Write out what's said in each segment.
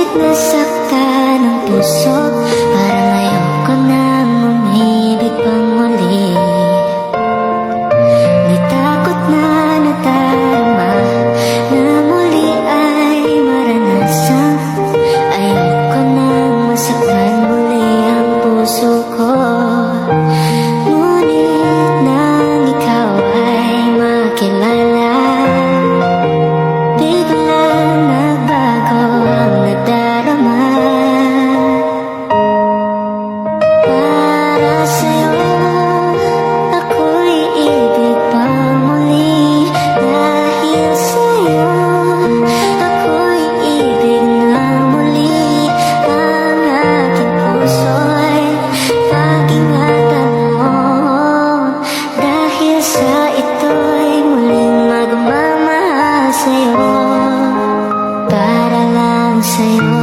Ngunit nasaktan ang puso, parang ayoko nang umibig pang muli. May takot na nadarama na muli ay maranasan. Ayoko nang masaktan muli ang puso ko. Ngunit nang ikaw ay makilala, biglang nagbago ang nadarama. Para sa'yo, ako'y ibig pang muli. Dahil sa'yo, ako'y ibig na muli. Ang aking puso'y pag-ingatan mo, dahil sa ito'y muling magmamahal sa'yo, para lang sa'yo.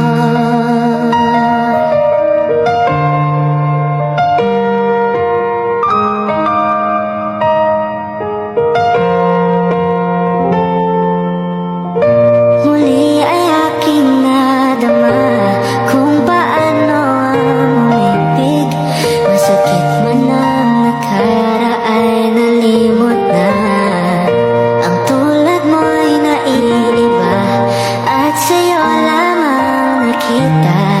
Muli ay aking nadama kung paano ang umibig. Masakit man ang nakara ay nalimot na. Ang tulad mo'y naiiba at sa'yo lamang nakita.